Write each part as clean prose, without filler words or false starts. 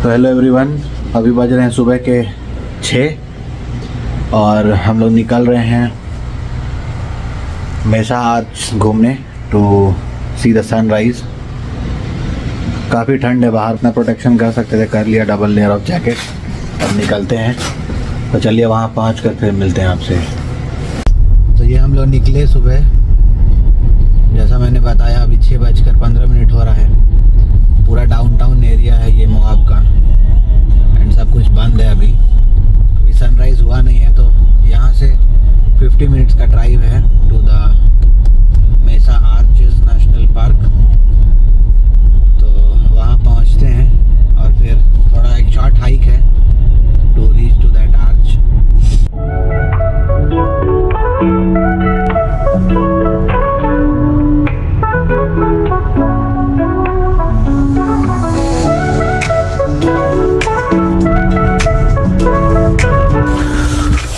तो hello everyone, अभी बज रहे हैं सुबह के 6 और हम लोग निकल रहे हैं मेसा आर्च घूमने टू सी द सनराइज़। काफ़ी ठंड है बाहर, अपना प्रोटेक्शन कर सकते थे, कर लिया डबल लेयर ऑफ जैकेट। अब निकलते हैं, तो चलिए वहाँ पहुँच कर फिर मिलते हैं आपसे। तो ये हम लोग निकले सुबह, जैसा मैंने बताया अभी 6:15 हो रहा है। पूरा डाउनटाउन एरिया है ये मोआब का एंड सब कुछ बंद है। अभी सनराइज़ हुआ नहीं है, तो यहाँ से 50 मिनट्स का ड्राइव है to the Mesa Arches National Park. तो वहाँ पहुँचते हैं और फिर थोड़ा एक शॉर्ट हाइक है to reach to that arch.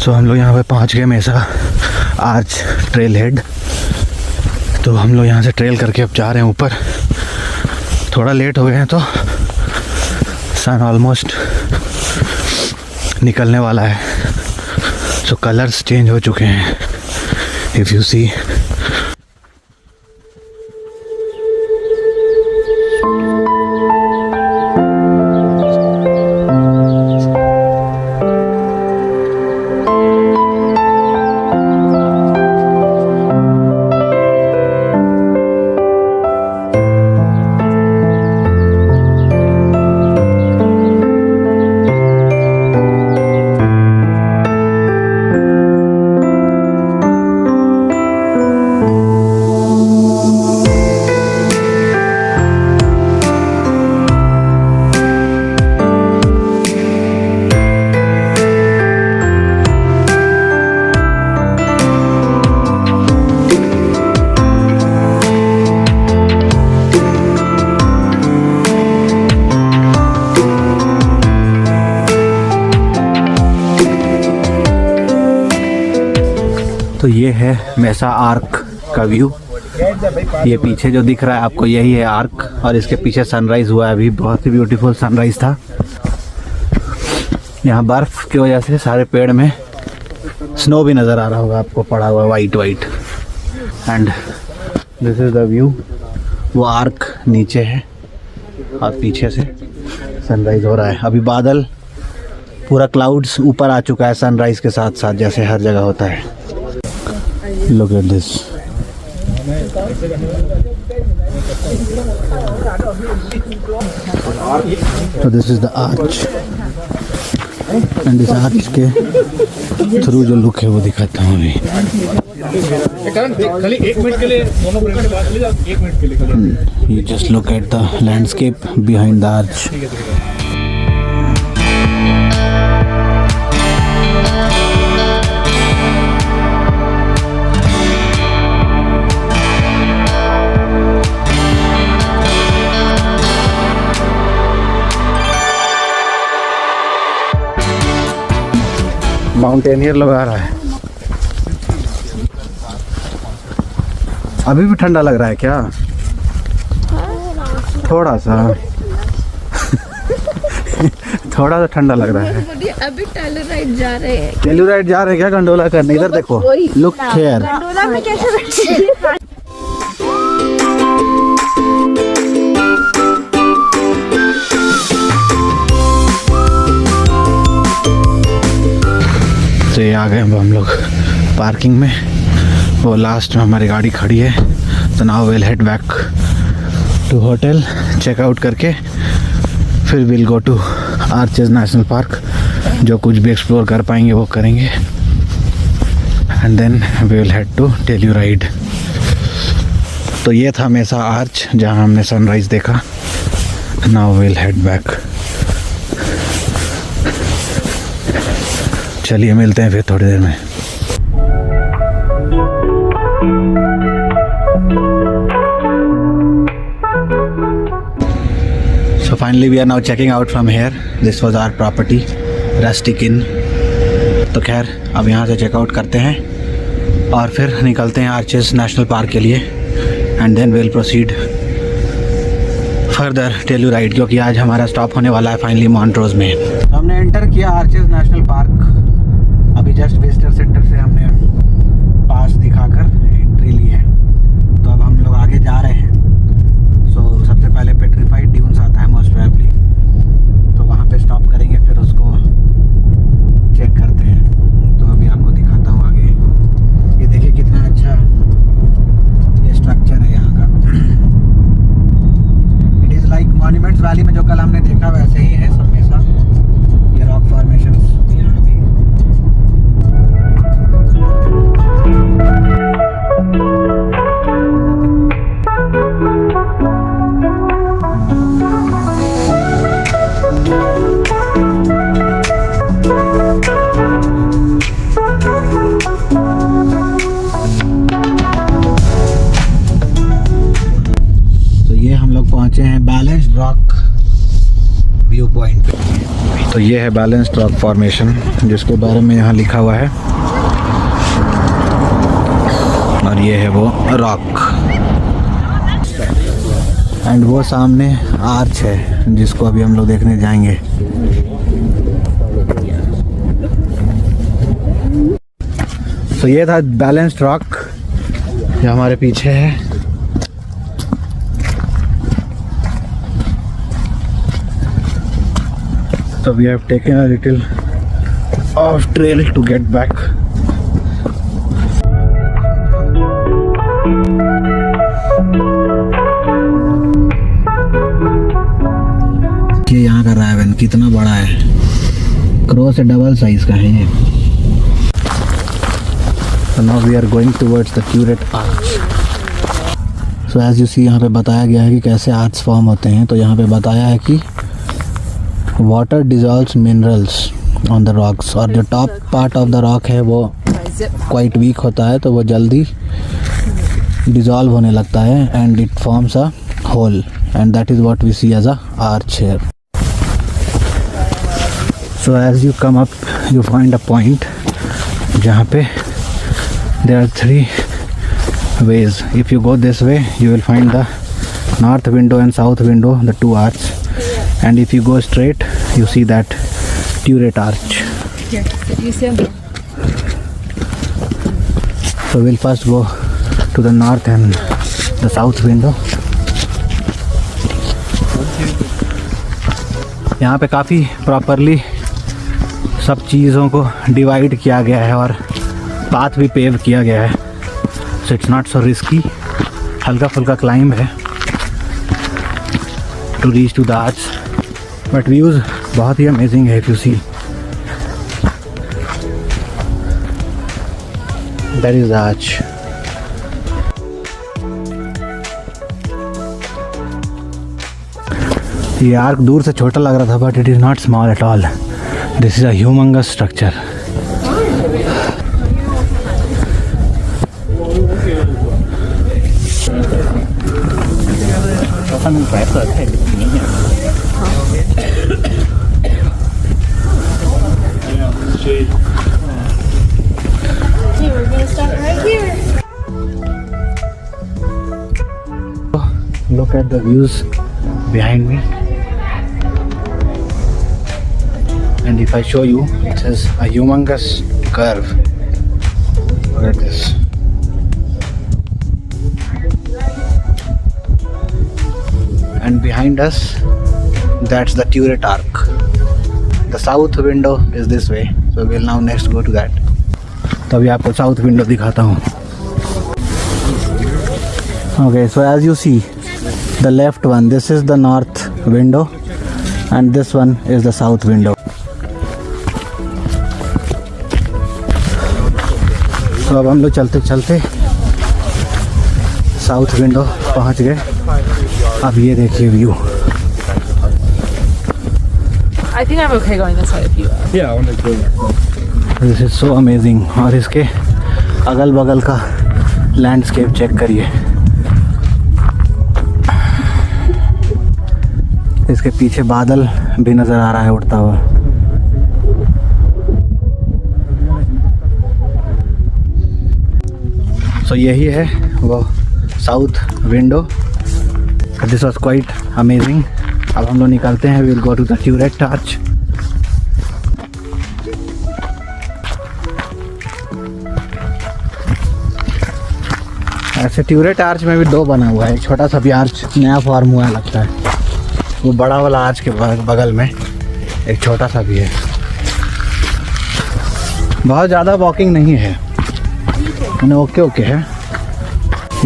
So हम लोग यहाँ पे पहुँच गए मेसा आर्च ट्रेल हेड। तो हम लोग यहाँ से ट्रेल करके अब जा रहे हैं ऊपर। थोड़ा लेट हो गए हैं, तो सन ऑलमोस्ट निकलने वाला है। सो कलर्स चेंज हो चुके हैं इफ़ यू सी। तो ये है मेसा आर्क का व्यू। ये पीछे जो दिख रहा है आपको, यही है आर्क, और इसके पीछे सनराइज़ हुआ है अभी। बहुत ही ब्यूटीफुल सनराइज़ था। यहाँ बर्फ़ की वजह से सारे पेड़ में स्नो भी नज़र आ रहा होगा आपको, पड़ा हुआ white white. And this is the view. वो आर्क नीचे है और पीछे से सनराइज़ हो रहा है। अभी बादल पूरा क्लाउड्स ऊपर आ चुका है सनराइज़ के साथ साथ, जैसे हर जगह होता है। Look at this. So this is the arch, and this arch के थ्रू जो लुक है वो दिखाता हूँ अभी। You just look at the landscape behind the arch. Mountaineer लोग आ रहा है। अभी भी ठंडा लग रहा है क्या? थोड़ा सा थोड़ा सा ठंडा लग रहा है। अभी टेलुराइड जा रहे हैं। टेलुराइड जा रहे हैं क्या गंडोला करने? इधर देखो, लुक हियर। गंडोला में कैसे बैठे? तो ये आ गए हम लोग पार्किंग में। वो लास्ट में हमारी गाड़ी खड़ी है। तो now will head back to hotel, checkout करके फिर will go to Arches National Park. जो कुछ भी एक्सप्लोर कर पाएंगे वो करेंगे, and then we will head to Telluride. तो ये था मेसा आर्च जहाँ हमने सनराइज़ देखा। Now will head back. चलिए मिलते हैं फिर थोड़ी देर में। So finally we are now checking out from here. This was our property, Rustic Inn. तो खैर अब यहाँ से चेकआउट करते हैं और फिर निकलते हैं आर्चेस नेशनल पार्क के लिए, and then will proceed further Telluride, क्योंकि आज हमारा स्टॉप होने वाला है फाइनली मॉन्ट्रोज में। तो हमने एंटर किया आर्चेस नेशनल पार्क। अभी जस्ट विजिटर सेंटर से हमने पास दिखाकर एंट्री ली है। तो अब हम लोग आगे जा रहे हैं। सो सबसे पहले पेट्रीफाइड ड्यून्स आता है मोस्ट प्रोबेबली, तो वहाँ पे स्टॉप करेंगे, फिर उसको चेक करते हैं। तो अभी आपको दिखाता हूँ आगे। ये देखिए कितना अच्छा ये स्ट्रक्चर है यहाँ का। It is like monuments valley में जो कल हमने देखा वैसे ही है सब में सा। ये रॉक फॉर्मेशंस यहाँ भी। तो ये हम लोग पहुँचे हैं बैलेंस्ड रॉक व्यू पॉइंट पे। तो ये है बैलेंस्ड रॉक फॉर्मेशन जिसके बारे में यहाँ लिखा हुआ है, और ये है वो रॉक। एंड वो सामने आर्च है जिसको अभी हम लोग देखने जाएंगे। तो ये था बैलेंस्ड रॉक, ये हमारे पीछे है। So we have taken a little off trail to get back. ये यहाँ का रावण कितना बड़ा है, क्रो से डबल साइज का है ये। So now we are going towards the turret arch. So as you see यहाँ पे बताया गया है कि कैसे आर्च फॉर्म होते हैं। तो यहाँ पे बताया है कि water dissolves minerals on the rocks, और जो top part of the rock है वो क्वाइट वीक होता है, तो वो जल्दी डिजॉल्व होने लगता है and it forms a hole, and that is what we see as a arch here. So as you come up you find a point जहाँ पे there are 3 ways. If you go this way you will find the north window and south window, the 2 arches. And if you go straight, you see that turret arch. Here, you see him? So we'll first go to the north and the south window. यहाँ पे काफ़ी properly सब चीज़ों को divide किया गया है और पाथ भी पेव किया गया है। So it's not so risky. हल्का फुल्का क्लाइंब है to reach to the arch. But views बहुत ही अमेजिंग है। If you see that is the arch. ये आर्क दूर से छोटा लग रहा था, but it is not small at all. This is a humongous structure. We're gonna start right here. Look at the views behind me, and if I show you, it is a humongous curve. Look at this. And behind us, that's the turret arc. The south window is this way, so we'll now next go to that. तो अभी आपको south window दिखाता हूँ। Okay, so as you see, the left one, this is the north window, and this one is the south window. तो अब हम लोग चलते चलते साउथ विंडो पहुँच गए। अब ये देखिए view. I think I'm okay going this way if you are. Yeah, I want to go there. This is so amazing. और इसके अगल बगल का लैंडस्केप चेक करिए। इसके पीछे बादल भी नज़र आ रहा है उड़ता हुआ। सो यही है वो south window. This was quite amazing. अब हम लोग निकलते हैं, will go to the Turret Arch. ऐसे ट्यूरेट आर्च में भी दो बना हुआ है, एक छोटा सा भी आर्च नया फॉर्म हुआ है लगता है, वो बड़ा वाला आर्च के बगल में एक छोटा सा भी है। बहुत ज़्यादा वॉकिंग नहीं है, मैंने ओके ओके है।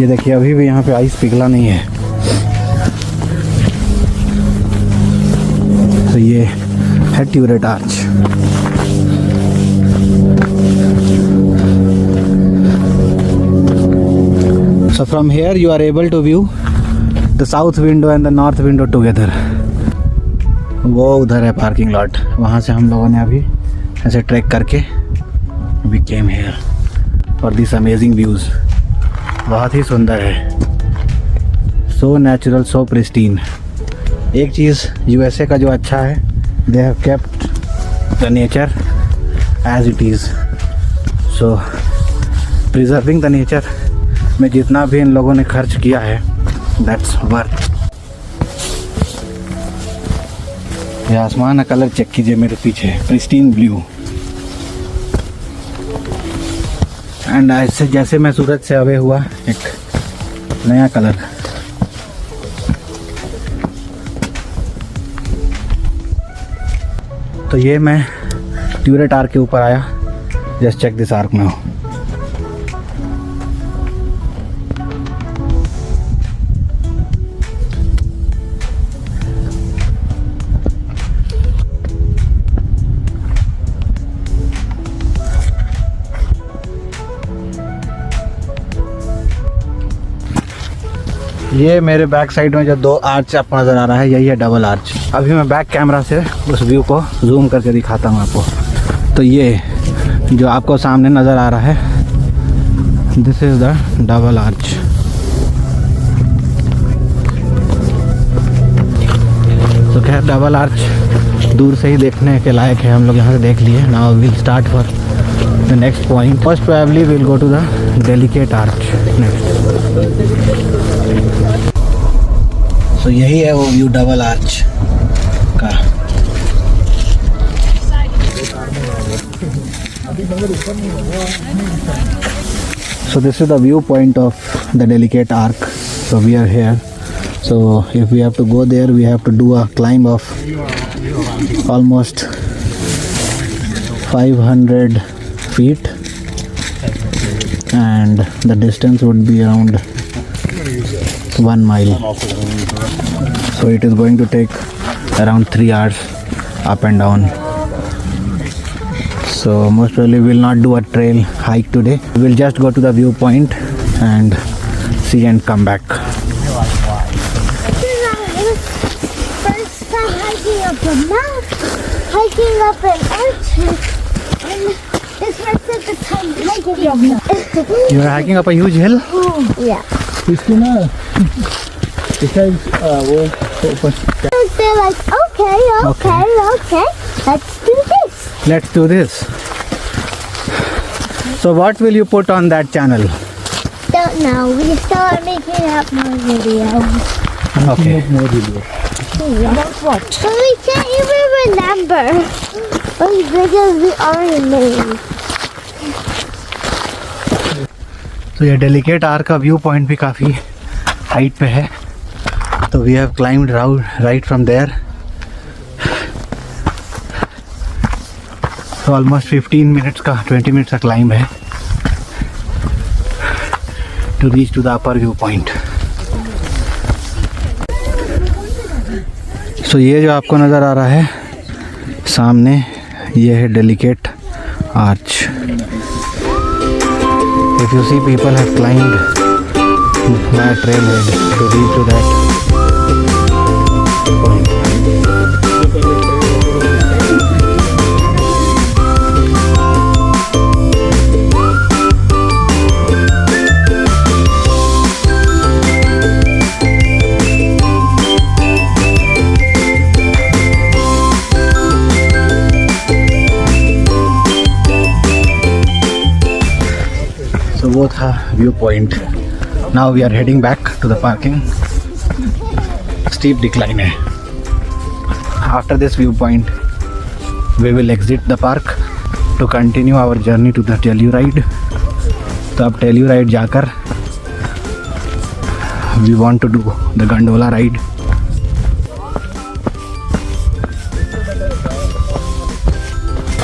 ये देखिए अभी भी यहाँ पे आइस पिघला नहीं है। तो ये है ट्यूरेट arch. So from here you are able to view the south window and the north window together. वो उधर है पार्किंग लॉट, वहाँ से हम लोगों ने अभी ऐसे ट्रैक करके we came here for these amazing views. बहुत ही सुंदर है, so natural, so pristine. एक चीज़ USA का जो अच्छा है, they have kept the nature as it is. So preserving the nature में जितना भी इन लोगों ने खर्च किया है, that's worth. ये आसमान का कलर चेक कीजिए मेरे पीछे, प्रिस्टीन ब्लू। एंड ऐसे जैसे मैं सूरज से अवे हुआ एक नया कलर। तो ये मैं ट्यूरेट आर्क के ऊपर आया, just check this arch now. ये मेरे बैक साइड में जो दो आर्च आपको नज़र आ रहा है, यही है डबल आर्च। अभी मैं बैक कैमरा से उस व्यू को जूम करके दिखाता हूँ आपको। तो ये जो आपको सामने नज़र आ रहा है, this is the double arch. तो खैर डबल आर्च दूर से ही देखने के लायक है, हम लोग यहाँ से देख लिए। Now will start for the next point. First probably will go to the delicate arch next. तो यही है वो व्यू डबल आर्च का। So this is the view point of the Delicate Arc. So we are here. So if we have to go there, we have to do a climb of almost 500 feet, and the distance would be around 1 mile. So it is going to take around 3 hours up and down. So most probably we will not do a trail hike today. We will just go to the viewpoint and see and come back. First time hiking up a mountain, hiking up an arch, and this is my second time hiking up that. You are hiking up a huge hill? Yeah. इसकी ना besides वो ऊपर। They're like, okay, let's do this. Let's do this. So what will you put on that channel? Don't know. We start making up more videos. Okay. About what? But we can't even remember what videos we already made. तो ये Delicate Arch का view point भी काफ़ी height पे है। तो we have climbed right from there. तो almost 15 minutes का 20 मिनट्स का क्लाइंब है to reach to the upper view point. So ये जो आपको नज़र आ रहा है सामने, ये है delicate arch. If you see, people have climbed that trailhead to reach to that point. So वो था view point. Now we are heading back to the parking. Steep decline है। After this view point we will exit the park to continue our journey to the Telluride. तो अब Telluride जाकर we want to do the gondola ride.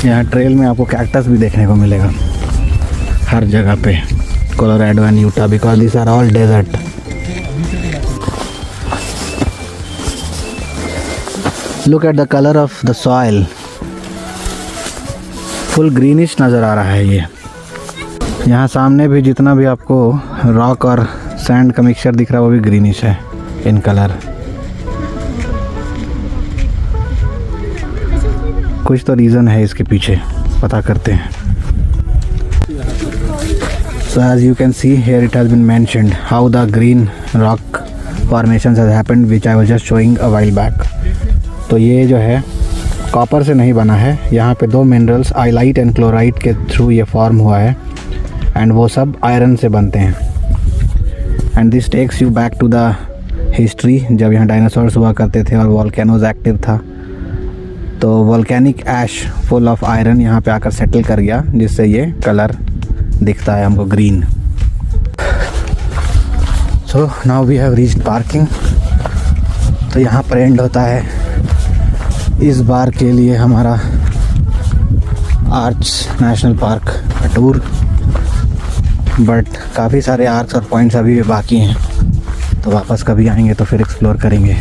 यहाँ trail में आपको cactus भी देखने को मिलेगा हर जगह पे, Colorado and Utah, because this are all desert. Look at the colour of the soil, full greenish नज़र आ रहा है ये। यहाँ सामने भी जितना भी आपको रॉक और सैंड का मिक्सचर दिख रहा है वो भी ग्रीनिश है इन कलर। कुछ तो रीज़न है इसके पीछे, पता करते हैं। So as you can see here it has been mentioned how the green rock formations has happened which I was just showing a while back। तो ये जो है कॉपर से नहीं बना है, यहाँ पे दो मिनरल्स आइलाइट एंड क्लोराइट के थ्रू ये फॉर्म हुआ है एंड वो सब आयरन से बनते हैं। And this takes you back to the history, जब यहाँ डायनासोर्स हुआ करते थे और वॉल्केनोज एक्टिव था, तो volcanic ash full of iron यहाँ पे आकर सेटल कर गया, जिससे ये कलर दिखता है हमको green. So now we have reached parking. तो यहाँ पर एंड होता है इस बार के लिए हमारा आर्च नेशनल पार्क का टूर, बट काफ़ी सारे आर्क्स और पॉइंट्स अभी भी बाकी हैं, तो वापस कभी आएंगे तो फिर एक्सप्लोर करेंगे।